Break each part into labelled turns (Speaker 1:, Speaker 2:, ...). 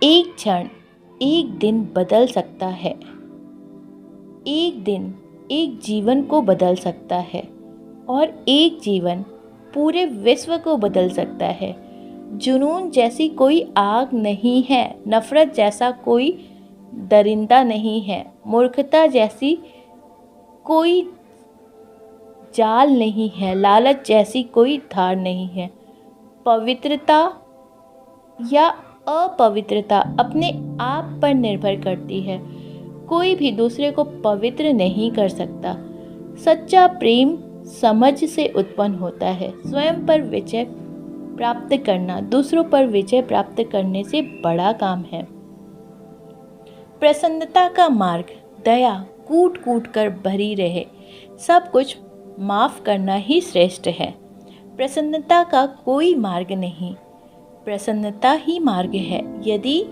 Speaker 1: एक क्षण, एक दिन बदल सकता है। एक दिन एक जीवन को बदल सकता है और एक जीवन पूरे विश्व को बदल सकता है। जुनून जैसी कोई आग नहीं है, नफरत जैसा कोई दरिंदा नहीं है, मूर्खता जैसी कोई जाल नहीं है, लालच जैसी कोई धार नहीं है। पवित्रता या अपवित्रता अपने आप पर निर्भर करती है। कोई भी दूसरे को पवित्र नहीं कर सकता। सच्चा प्रेम समझ से उत्पन्न होता है। स्वयं पर विजय प्राप्त करना दूसरों पर विजय प्राप्त करने से बड़ा काम है। प्रसन्नता का मार्ग दया कूट कूट कर भरी रहे। सब कुछ माफ करना ही श्रेष्ठ है। प्रसन्नता का कोई मार्ग नहीं, प्रसन्नता ही मार्ग है। यदि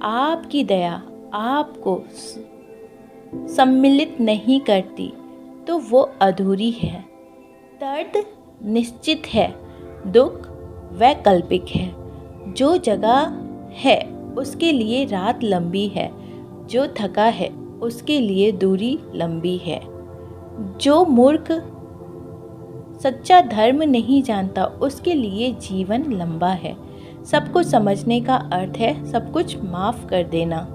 Speaker 1: आपकी दया आपको सम्मिलित नहीं करती तो वो अधूरी है। दर्द निश्चित है, दुख वैकल्पिक है। जो जगह है उसके लिए रात लंबी है, जो थका है उसके लिए दूरी लंबी है। जो मूर्ख सच्चा धर्म नहीं जानता उसके लिए जीवन लंबा है। सब कुछ समझने का अर्थ है सब कुछ माफ कर देना।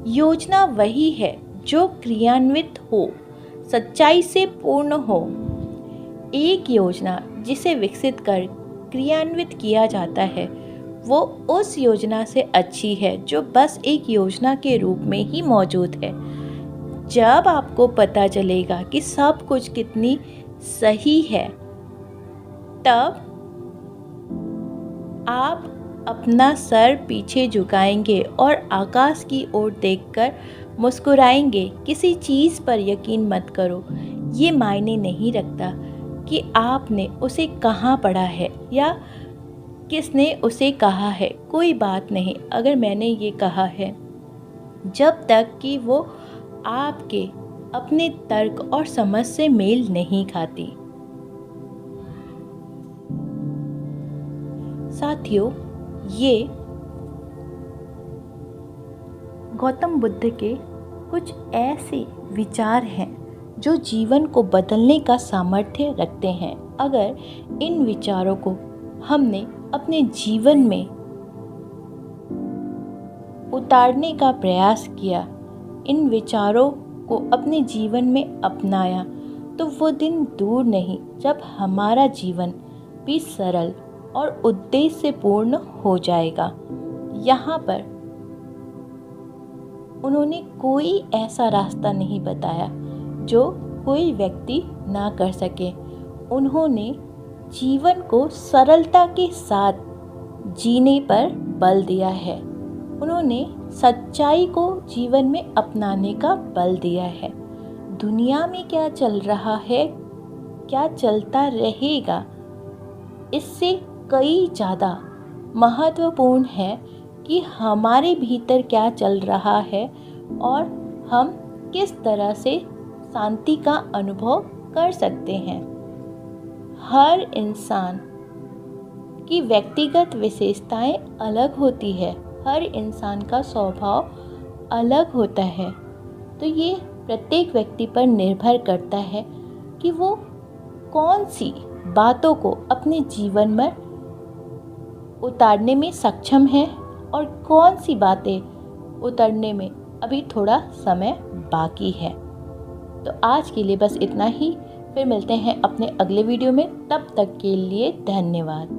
Speaker 1: योजना वही है जो क्रियान्वित हो, सच्चाई से पूर्ण हो। एक योजना जिसे विकसित कर क्रियान्वित किया जाता है वो उस योजना से अच्छी है जो बस एक योजना के रूप में ही मौजूद है। जब आपको पता चलेगा कि सब कुछ कितनी सही है, तब आप अपना सर पीछे झुकाएंगे और आकाश की ओर देखकर मुस्कुराएंगे। किसी चीज़ पर यकीन मत करो। ये मायने नहीं रखता कि आपने उसे कहाँ पढ़ा है या किसने उसे कहा है। कोई बात नहीं अगर मैंने ये कहा है, जब तक कि वो आपके अपने तर्क और समझ से मेल नहीं खाती। साथियों, ये गौतम बुद्ध के कुछ ऐसे विचार हैं जो जीवन को बदलने का सामर्थ्य रखते हैं। अगर इन विचारों को हमने अपने जीवन में उतारने का प्रयास किया, इन विचारों को अपने जीवन में अपनाया, तो वो दिन दूर नहीं जब हमारा जीवन भी सरल और उद्देश्य पूर्ण हो जाएगा। यहाँ पर उन्होंने कोई ऐसा रास्ता नहीं बताया जो कोई व्यक्ति ना कर सके। उन्होंने जीवन को सरलता के साथ जीने पर बल दिया है। उन्होंने सच्चाई को जीवन में अपनाने का बल दिया है। दुनिया में क्या चल रहा है, क्या चलता रहेगा, इससे कई ज़्यादा महत्वपूर्ण है कि हमारे भीतर क्या चल रहा है और हम किस तरह से शांति का अनुभव कर सकते हैं। हर इंसान की व्यक्तिगत विशेषताएं अलग होती है, हर इंसान का स्वभाव अलग होता है। तो ये प्रत्येक व्यक्ति पर निर्भर करता है कि वो कौन सी बातों को अपने जीवन में उतारने में सक्षम है और कौन सी बातें उतारने में अभी थोड़ा समय बाकी है। तो आज के लिए बस इतना ही। फिर मिलते हैं अपने अगले वीडियो में। तब तक के लिए धन्यवाद।